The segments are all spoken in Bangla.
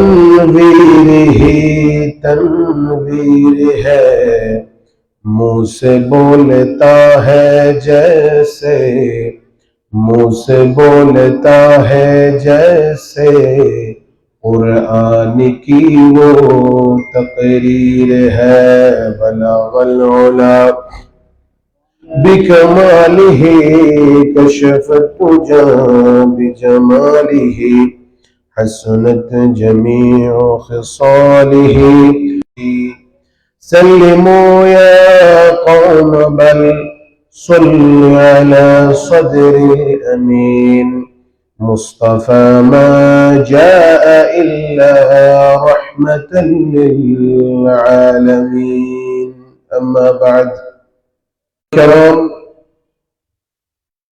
तनवीर ही तनवीर है, मुंह से बोलता है जैसे, मुंह से बोलता है जैसे कुरान की वो तकरीर है। बलागल उला बिकमालिही कशफत तुजा बिजमालिही, हसनत जमीउ खिसालिही। सल्लिमू या कौम बल सल्लु अला सदरिल अमीन, मुस्तफा मा जाअ इल्ला रहमतन लिल आलमीन। अम्मा बाद। करम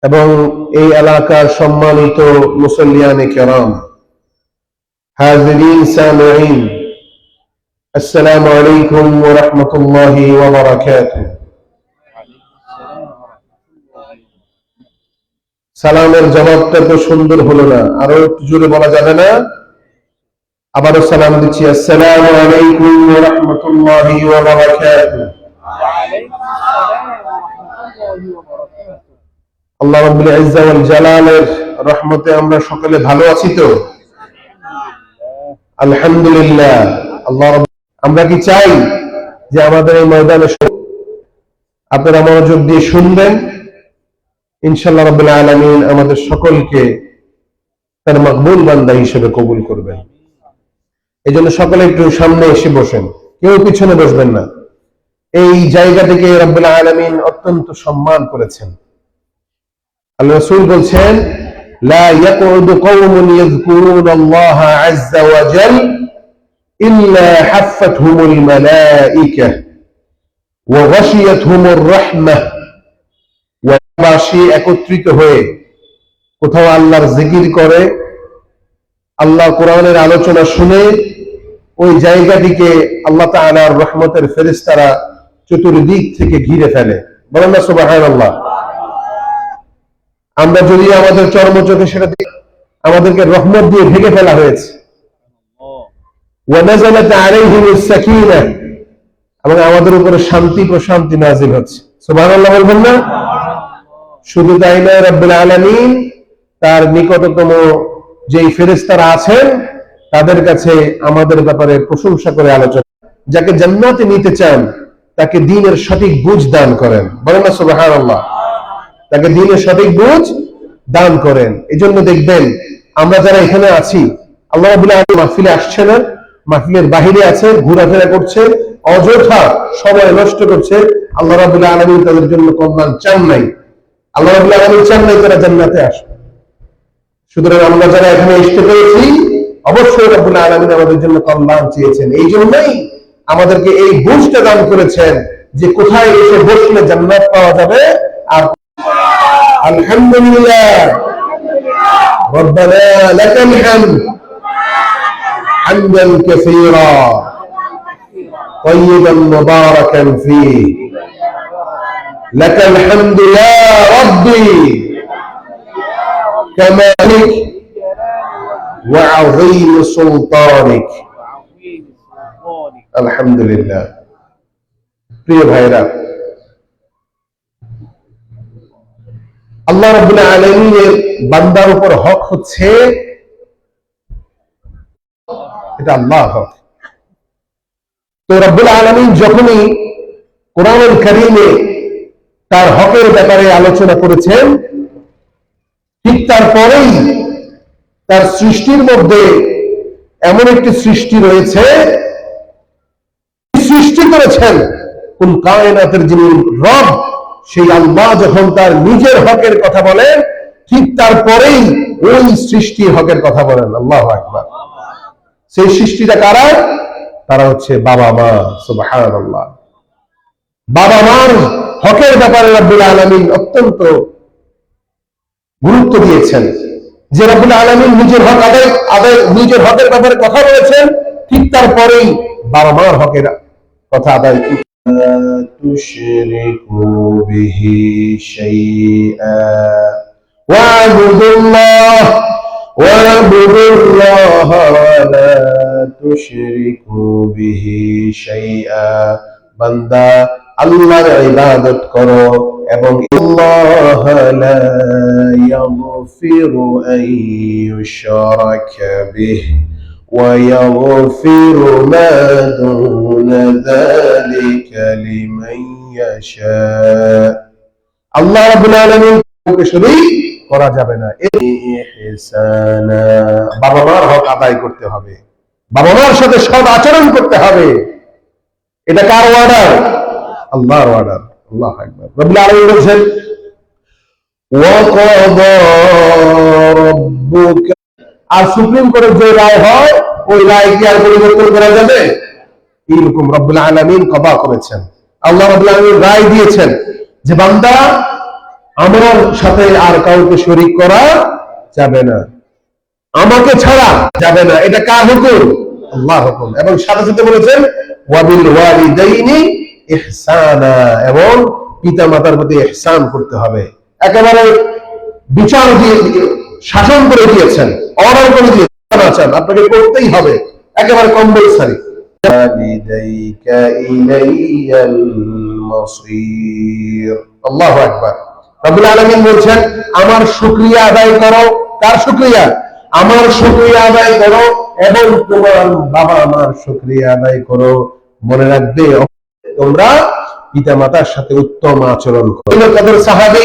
এবং এই এলাকার সম্মানিত মুসল্লিয়ানে কেরাম, হাজিরিন সামিঈন, আসসালামু আলাইকুম ওয়া রাহমাতুল্লাহি ওয়া বারাকাতুহু। সালামের জবাবটা তো সুন্দর হলো না, আরো একটু জোরে বলা যাবে না? আবারও সালাম দিচ্ছি, আসসালামু আলাইকুম ওয়া রাহমাতুল্লাহি ওয়া বারাকাতুহু। আল্লাহ রাব্বুল ইজ্জা ওয়াল জালালের রহমতে আমরা সকলে ভালো আছি তো? আলহামদুলিল্লাহ। আল্লাহ আমরা কি চাই যে আমাদের এই ময়দানে আপনারা মনোযোগ দিয়ে শুনবেন, ইনশাআল্লাহ রাব্বুল আলামিন আমাদের সকলকে তার মকবুল বান্দা হিসেবে কবুল করবেন। এই জন্য সকলে একটু সামনে এসে বসেন, কেউ পিছনে বসবেন না। এই জায়গাটিকে রাব্বুল আলামিন অত্যন্ত সম্মান করেছেন। আল্লাহ রাসূল বলছেন, লা ইয়াকুদু কওমুন ইয়াযকুরুনাল্লাহা আযযা ওয়া জাল ইল্লা হাফফাতহুমুল মালায়েকা ওয়া গাশিয়াতহুমুর রাহমাহ। ওয়াবাসী একত্রিত হয়ে কোথাও আল্লাহর জিকির করে, আল্লাহ কোরআনের আলোচনা শুনে, ওই জায়গাটিকে আল্লাহ তাআলার রহমতের ফেরেশতারা চতুর্দিক থেকে ঘিরে ফেলে। বলেন না সুবহানাল্লাহ। আমরা যদি আমাদের চর্মচোখে সেটা আমাদেরকে রহমত দিয়ে ঢেকে ফেলা হয়েছে। ওয়া নাযালাত আলাইহিমুস সাকিনাহ, এবং আমাদের উপরে শান্তি প্রশান্তি নাযিল হচ্ছে। সুবহানাল্লাহ বলবেন না? শুধু তাই নয়, রব্বুল আলামিন তার নিকটতম যেই ফেরেশতারা আছেন তাদের কাছে আমাদের ব্যাপারে প্রশংসা করে আলোচনা। যাকে জান্নাতে নিতে চান তাকে দ্বীনের সঠিক বুঝ দান করেন। বলেন না সুবহানাল্লাহ। তাকে দ্বীনের সঠিক বুঝ দান করেন। এই জন্য দেখবেন আমরা যারা এখানে আছি, আল্লাহ রাব্বুল আলামিন মাহফিলে আসছে না, মাহফিলের বাহিরে আছে, ঘোরাফেরা করছে, অযথা সময় নষ্ট করছে। আল্লাহ রাব্বুল আলামিন তাদের জন্য কল্যাণ চান নাই। আল্লাহ রাব্বুল আলামিন চান নাই তারা জান্নাতে আসবে। সুতরাং আমরা যারা এখানে আসতে পেরেছি, অবশ্যই রাব্বুল আলামিন আমাদের জন্য কল্যাণ চেয়েছেন। এই জন্যই আমাদেরকে এই বুঝটা দান করেছেন যে কোথায় এসে বসলে জান্নাত পাওয়া যাবে। আর আলহামদুলিল্লাহ, রব্বানা লাকাল হামদ হামদান কাসীরা তাইয়িবান মুবারাকান ফীহি, লাকাল হামদু ইয়া রাব্বি কামালিক ওয়া আযীম সুলতানিক। আলহামদুলিল্লাহ। প্রিয় ভাইরা, আল্লাহ রাব্বুল আলামিনের বান্দার উপর হক হচ্ছে, এটা আল্লাহর হক। তো রাব্বুল আলামিন যখনই কোরআনুল কারীমে তার হকের ব্যাপারে আলোচনা করেছেন, ঠিক তারপরেই তার সৃষ্টির মধ্যে এমন একটি সৃষ্টি রয়েছে, সৃষ্টি করেছেন কোন কায়নাতের যিনি রব, সেই আল্লাহ যখন তার নিজের হকের কথা বলেন, ঠিক তারপরেই ওই সৃষ্টির হকের কথা বলেন। আল্লাহু আকবার। সেই সৃষ্টিটা কারা? তারা হচ্ছে বাবা মা। সুবহানাল্লাহ। বাবা মার হকের ব্যাপারে রাব্বুল আলামিন অত্যন্ত গুরুত্ব দিয়েছেন। যে রাব্বুল আলামিন নিজের হক আদায় নিজের হকের ব্যাপারে কথা বলেছেন, ঠিক তারপরেই বাবা মার হকের কথা আদায়। তুশরিকু বিহি শাইআ ওয়া'বুদুল্লাহ ওয়া'বুদুল্লাহ ওয়া লা তুশরিকু বিহি শাইআ, বান্দা আল্লাহর ইবাদত করো এবং আল্লাহ লা ইয়াগফিরু আন ইউশরাকা বিহি ওয়া ইয়াগফিরু মা দুনা যালিকা লিমান ইয়াশা। আল্লাহ রাব্বুল আলামিনকে শরীক করা যাবে না। ইহসানা, বাবা মার হক আদায় করতে হবে, বাবা মার সাথে সৎ আচরণ করতে হবে। এটা কার অর্ডার? আল্লাহর অর্ডার। আল্লাহু আকবার। রব্বুল আলামিন বলেন ওয়া কাদা রাব্বুকা, আর সুপ্রিম কোর্টের যে রায় হয় ওই রায় কি আর পরিবর্তন করা যাবে? এইরকম রব্বুল আলামিন কবা করেছেন, আল্লাহ রাব্বুল আলামিন রায় দিয়েছেন যে বান্দা আমার সাথে আর কাউকে শরীক করা যাবে না, আমাকে ছাড়া যাবে না। এটা কার হুকুম? আল্লাহর হুকুম। এবং সাথে সাথে বলেছেন ওয়াবিল ওয়ালিদাইনি ইহসানা, এবং পিতা মাতার প্রতি ইহসান করতে হবে। একেবারে বিচার দিয়ে শাসন করে দিয়েছেন, অর্ডার করে দিয়েছেন, আপনাকে করতেই হবে, একেবারে কম্পালসারি। ওয়ালিদাইকা ইলাইয়াল মাসির। আল্লাহু আকবার। রব্বুল আলামিন বলছেন আমার শুকরিয়া আদায় করো। কার শুকরিয়া? আমার শুকরিয়া আদায় করো এবং তোমার বাবা মার শুকরিয়া আদায় করো। মনে রাখবে তোমরা পিতা মাতার সাথে উত্তম আচরণ করো। তাদের সাহাবী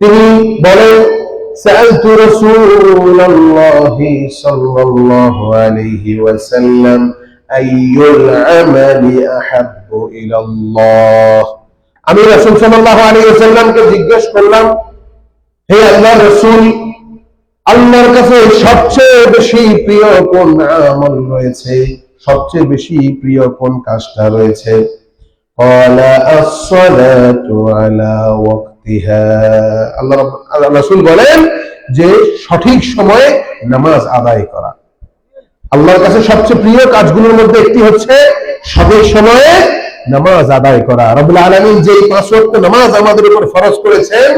তিনি বলেন সাআলতু রাসূলুল্লাহি সাল্লাল্লাহু আলাইহি ওয়াসাল্লাম আইয়ুল আমালি আহাব্বু ইলাল্লাহ। আমি রাসূল সাল্লাল্লাহু আলাইহি ওয়াসাল্লামকে জিজ্ঞেস করলাম, হে আল্লাহর রাসূল, আল্লাহর কাছে সবচেয়ে বেশি প্রিয় কোন আমল রয়েছে, সবচেয়ে বেশি প্রিয় কোন কাজটা রয়েছে? ক্বালা আস-সালাতু আলা ওয়াক্তিহা। আল্লাহ রাসূল বলেন যে সঠিক সময়ে নামাজ আদায় করা। আল্লাহর কাছে সবচেয়ে প্রিয় কাজগুলোর মধ্যে একটি হচ্ছে সঠিক সময়ে নামাজ আদায় করা। রব্বুল আলামিন যে 5 ওয়াক্ত নামাজ আমাদের উপর ফরজ করেছেন,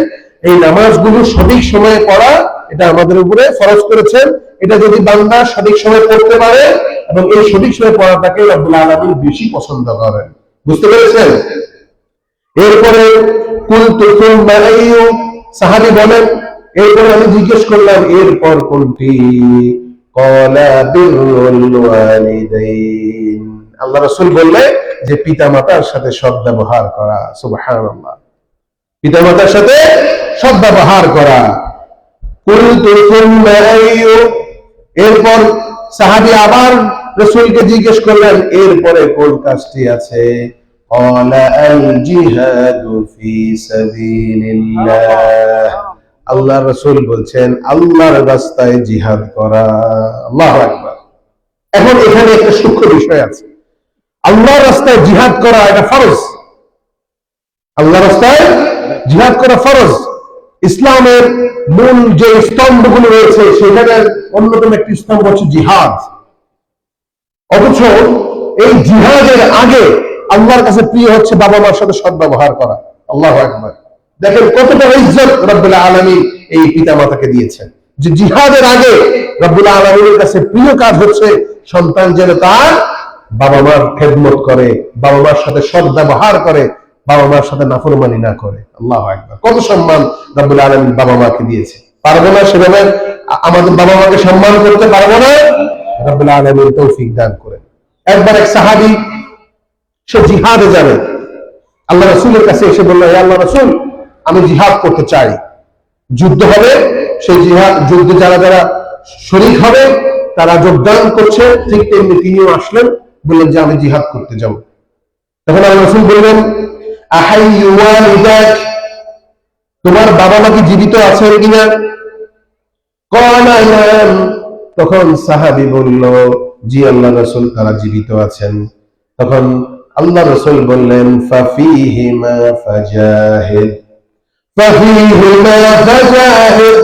এই নামাজগুলো সঠিক সময়ে পড়া এটা আমাদের উপরে ফরজ করেছেন। এটা যদি বান্দা সঠিক সময়ে পড়তে পারে এবং এই সঠিক সময়ে পড়াটাকে রব্বুল আলামিন বেশি পছন্দ করেন। বুঝতে পেরেছেন? এরপরে কুলতু সুম্মা আইয়ু, সাহাবী বলেন এরপরে আমি জিজ্ঞেস করলাম এরপর কোনটি? ক্বালা বিররুল ওয়ালিদাইন। আল্লাহ রাসূল বললেন যে পিতামাতার সাথে সদ্ব্যবহার করা। সুবহানাল্লাহ। পিতামাতার সাথে সদ্ব্যবহার করা। কুলতু সুম্মা আইয়ু, এরপর সাহাবী আবার রাসূলকে জিজ্ঞেস করলেন এরপরে কোন কাজটি আছে? ক্বালা আল জিহাদু ফি সাবিলিল্লাহ। আল্লাহ রাসূল বলছেন আল্লাহর রাস্তায় জিহাদ করা। আল্লাহু আকবার। এখন এখানে একটা সূক্ষ্ম বিষয় আছে। আল্লাহর রাস্তায় জিহাদ করা এটা ফরজ। আল্লাহর রাস্তায় জিহাদ করা ফরজ। ইসলামের মূল যে স্তম্ভগুলো রয়েছে সেখানে অন্যতম একটি স্তম্ভ হচ্ছে জিহাদ। অথচ এই জিহাদের আগে আল্লাহর কাছে প্রিয় হচ্ছে বাবা মার সাথে সদ্ব্যবহার করা। আল্লাহু আকবার। দেখেন কতটা ইজ্জত রব্বুল আলামিন এই পিতামাতাকে দিয়েছেন, যে জিহাদের আগে রব্বুল আলামিনের কাছে প্রিয় কাজ হচ্ছে সন্তান যেন তার বাবা মার খেদমত করে, বাবা মার সাথে সদ্ব্যবহার করে, বাবা মার সাথে নাফরমানি না করে। আল্লাহু আকবার। কত সম্মান রব্বুল আলামিন বাবা মাকে দিয়েছে। পারবো না সেভাবে আমাদের বাবা মাকে সম্মান করতে? পারবো না? রব্বুল আলামিন তৌফিক দান করেন। একবার এক সাহাবী সে জিহাদে যাবে, আল্লাহ রাসূলের কাছে এসে বলল, হে আল্লাহ রাসূল, আমি জিহাদ করতে চাই, যুদ্ধ হবে, সেই জিহাদ যুদ্ধে যারা যারা শরীক হবে তারা যোগদান করছে, ঠিক তেমনি তিনিও আসলেন, বললেন যে আমি জিহাদ করতে যাব। তখন আল্লাহ রাসূল বললেন আহাইয়ু ওয়ালিদাক, তোমার বাবা মা কি জীবিত আছেন কিনা? ক্বালা নাম। তখন সাহাবী বলল জি আল্লাহ রাসূল, তারা জীবিত আছেন। তখন আল্লাহ রাসূল বললেন ফাফিহিমা ফাজাহিদ, ফাফিহিমা ফাজাহিদ,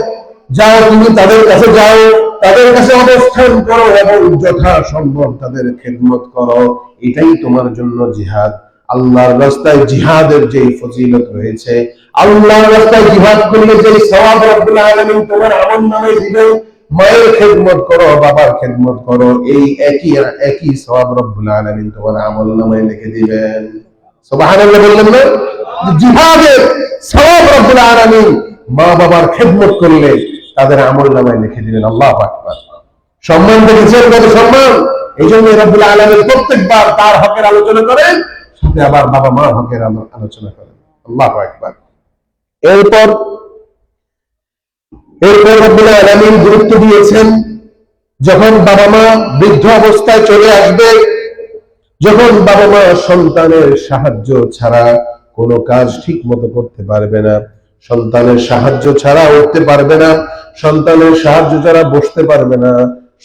যাও তুমি তাদের কাছে যাও, তাদের কাছে অবস্থান করো এবং যথাসম্ভব তাদের খেদমত করো, এটাই তোমার জন্য জিহাদ। আল্লাহর রাস্তায় জিহাদের যে ফজিলত রয়েছে, আল্লাহর রাস্তায় জিহাদ করলে যে সওয়াব রব্বুল আলামিন তোমার আমলনামায় দিবেন, মায়ের খেদমত করো, বাবার খেদমত করো, এই একই সওয়াব রব্বুল আলামিন তোমার আমলনামায় লিখে দিবেন। সুবহানাল্লাহ বললেন না? জিহাদের সওয়াব রব্বুল আলামিন মা বাবার খেদমত করলে তাদের আমলনামায় লিখে দিবেন। আল্লাহু আকবার। সম্মান দেখেছেন কত সম্মান? এই জন্য রব্বুল আলামিন প্রত্যেকবার তার হকের আলোচনা করেন, সাথে আবার বাবা মা হকের আলোচনা করেন। আল্লাহু আকবার। এরপর রব্বুল আলামিন গুরুত্ব দিয়েছেন যখন বাবা মা বৃদ্ধ অবস্থায় চলে আসবে, যখন বাবা মা সন্তানের সাহায্য ছাড়া কোনো কাজ ঠিক মতো করতে পারবে না, সন্তানের সাহায্য ছাড়া উঠতে পারবে না, সন্তানের সাহায্য ছাড়া বসতে পারবে না,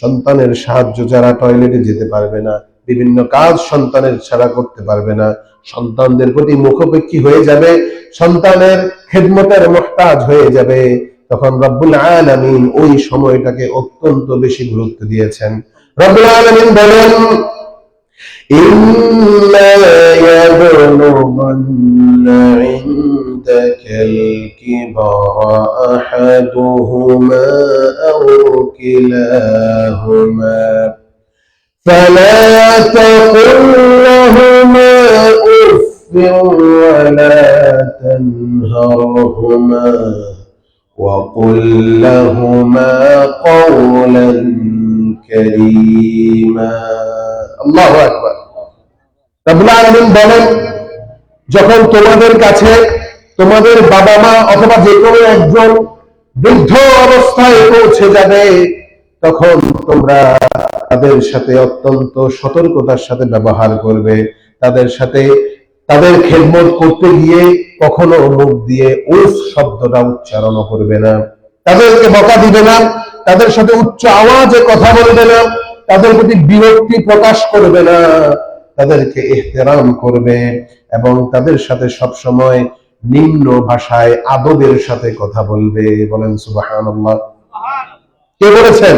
সন্তানের সাহায্য ছাড়া টয়লেটে যেতে পারবে না, বিভিন্ন কাজ সন্তানের ছাড়া করতে পারবে না, সন্তানদের প্রতি মুখাপেক্ষী হয়ে যাবে, সন্তানের খেদমতের মুহতাজ হয়ে যাবে, তখন রব্বুল আলামিন ওই সময়টাকে অত্যন্ত বেশি গুরুত্ব দিয়েছেন। রব্বুল আলামিন বলেন, إما يبلغن عندك الكبر أحدهما أو كلاهما فلا تقل لهما أف ولا تنهرهما وقل لهما قولا كريما। আল্লাহু আকবার। রব্বুল আলামিন বলেন, যখন তোমাদের কাছে তোমাদের বাবা মা অথবা যে কোনো একজন বৃদ্ধ অবস্থায় পৌঁছে যাবে, তখন তোমরা তাদের সাথে অত্যন্ত সতর্কতার সাথে ব্যবহার করবে। তাদের সাথে তাদের খেদমত করতে গিয়ে কখনো মুখ দিয়ে উফ শব্দটা উচ্চারণ করবে না, তাদেরকে বকা দিবে না, তাদের সাথে উচ্চ আওয়াজে কথা বলবে না, তাদের প্রতি বিরক্তি প্রকাশ করবে না, তাদেরকে ইহতিরাম করবে এবং তাদের সাথে সব সময় নিম্ন ভাষায় আদবের সাথে কথা বলবে। বলেন সুবহানাল্লাহ। কে বলেছেন?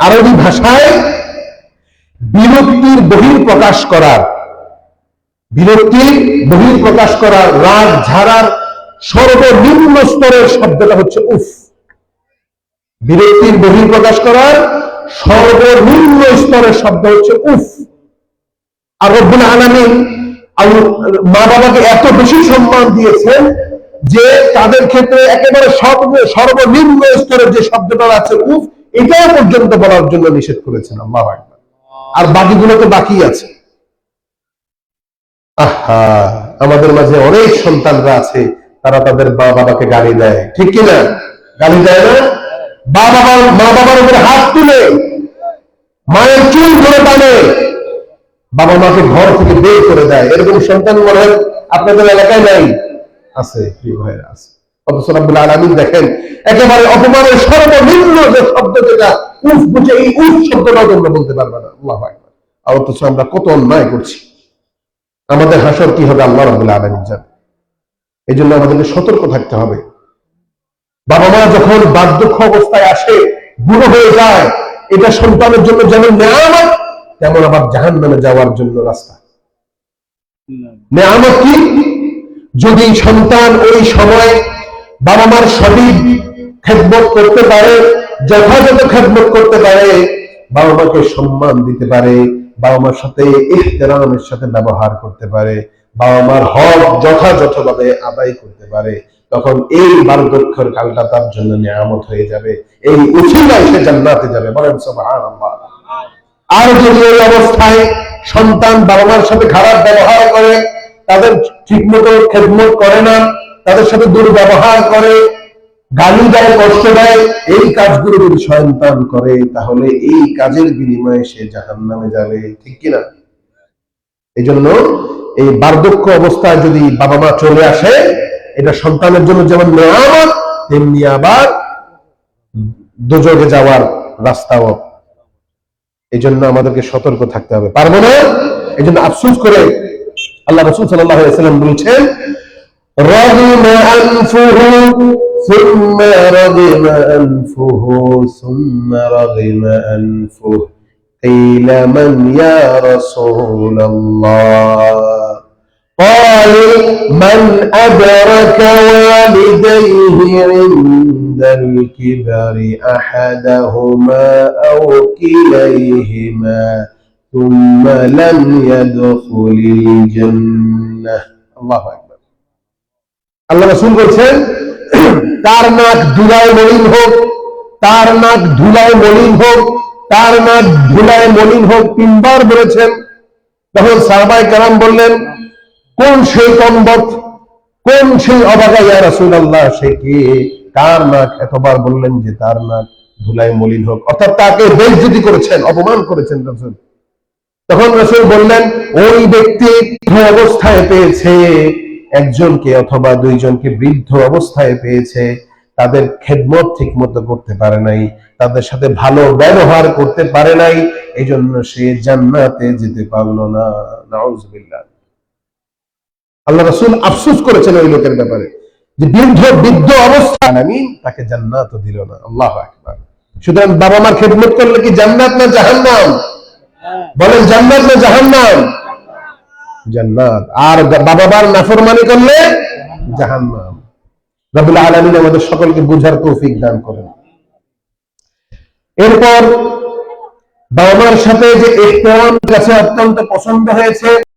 আরবি ভাষায় বিরক্তির বহিঃপ্রকাশ করার, বিরক্তির বহিঃপ্রকাশ করার, রাগ ঝাড়ার সর্বনিম্ন স্তরের শব্দটা হচ্ছে উফ। বিরক্তির বহিঃপ্রকাশ করার সর্বনিম্ন স্তরের শব্দ হচ্ছে উফ। আর রব্বুল আলামিন মা বাবাকে এত বেশি সম্মান দিয়েছেন যে তাদের ক্ষেত্রে একেবারে সর্বনিম্ন স্তরের যে শব্দটা আছে উফ, এটাও পর্যন্ত বলার জন্য নিষেধ করেছেন। আল্লাহু আকবার। আর বাকিগুলো তো বাকি আছে। আহা, আমাদের মাঝে অনেক সন্তানরা আছে, তারা তাদের মা বাবাকে গালি দেয়, ঠিক কিনা? গালি দেয় না? মা বাবার উপরে হাত তুলে, মায়ের চুল ধরে টানে, বাবা মাকে ঘর থেকে বের করে দেয়। এরকম সন্তান মনে হয় আপনাদের এলাকায় নাই? আছে, প্রিয় ভাইরা, আছে। অথচ রব্বুল আলামিন দেখেন একেবারে অপমানের সর্বনিম্ন যে শব্দ, যেটা উফ বুঝে, এই উফ শব্দটাও তোমরা বলতে পারবে না। আল্লাহু আকবার। আর অথচ আমরা কত অন্যায় করছি। আমাদের হাসর কি হবে আল্লাহ রাব্বুল আলামিন জানেন। এই জন্য আমাদেরকে সতর্ক থাকতে হবে। বাবা মা যখন বার্ধক্য অবস্থায় আসে, বুড়ো হয়ে যায়, এটা সন্তানের জন্য যেমন নেয়ামত, তেমন আবার জাহান্নামে যাওয়ার জন্য রাস্তা। নেয়ামত কি? যদি সন্তান ওই সময় বাবা মার সঠিক খেদমত করতে পারে, যথাযথ খেদমত করতে পারে, বাবা মাকে সম্মান দিতে পারে, বাবা মার সাথে ইহতিরামের সাথে ব্যবহার করতে পারে, বাবা মার হক যথাযথভাবে আদায় করতে পারে, তখন এই বার্ধক্যের কালটা তার জন্য নিয়ামত হয়ে যাবে। এই উসিলায় সে জান্নাতে যাবে। বলেন সুবহানাল্লাহ। আর যদি এই অবস্থায় সন্তান বাবা মার সাথে খারাপ ব্যবহার করে, তাদের ঠিকমতো খেদমত করে না, তাদের সাথে দুর্ব্যবহার করে, গালি দেয়, কষ্ট দেয়, এই কাজগুলো যদি সন্তান করে, তাহলে এই কাজের বিনিময়ে সে জাহান্নামে যাবে, ঠিক কিনা? এই জন্য এই বার্ধক্য অবস্থায় যদি বাবা মা চলে আসে, এটা সন্তানের জন্য যেমন নিয়ামত, তেমনি আবার দোজখে যাওয়ার রাস্তাও। এই জন্য আমাদেরকে সতর্ক থাকতে হবে। পারবো না, এই জন্য আফসোস করে আল্লাহ রাসূল সাল্লাল্লাহু আলাইহি ওয়াসাল্লাম বলেছেন, রাগিমা আনফুহু সুম্মা রাগিমা আনফুহু সুম্মা রাগিমা আনফুহু কিলা মান ইয়া রাসূলুল্লাহ قالوا من أدرك والديه عند ইনদাল কিবারি আহাদাহুমা আও কিলাইহিমা সুম্মা লাম ইয়াদখুলিল জান্নাহ। আল্লাহু আকবার। আল্লাহ রাসূল বলছেন, তার নাক ধুলায় মলিন হোক, তার নাক ধুলায় মলিন হোক, তার নাক ধুলায় মলিন হোক, তিনবার বলেছেন। তখন সাহাবায়ে কেরাম বললেন, কোন সেই কমবত, কোন সেই অবাগা ইয়া রাসূলুল্লাহ, সে কে, কার নাক এতবার বললেন যে তার নাক ধুলায় মলিন হোক, অর্থাৎ তাকে বেইজ্জতি করেছেন, অপমান করেছেন রাসূল। তখন রাসূল বললেন, ওই ব্যক্তি অবস্থায় পেয়েছে একজনকে অথবা দুইজনকে, বৃদ্ধ অবস্থায় পেয়েছে, তাদের খেদমত ঠিক মতো করতে পারে নাই, তাদের সাথে ভালো ব্যবহার করতে পারে নাই, এই জন্য সে জান্নাতে যেতে পারলো না। নাউযুবিল্লাহ। আল্লাহ রাসূল আফসোস করেছেন ওই লোকের ব্যাপারে, যে বৃদ্ধ অবস্থা আমিন তাকে জান্নাত দিল না। আল্লাহু আকবার। সুতরাং বাবা মার খেদমত করলে কি জান্নাত না জাহান্নাম? বলেন, জান্নাত না জাহান্নাম? জান্নাত। আর বাবা মার নাফরমানি করলে জাহান্নাম। রব্বুল আলামিন আমাদের সকলকে বুঝার তৌফিক দান করেন। এরপর বাবা মার সাথে যে ইহতিরাম কাছে অত্যন্ত পছন্দ হয়েছে,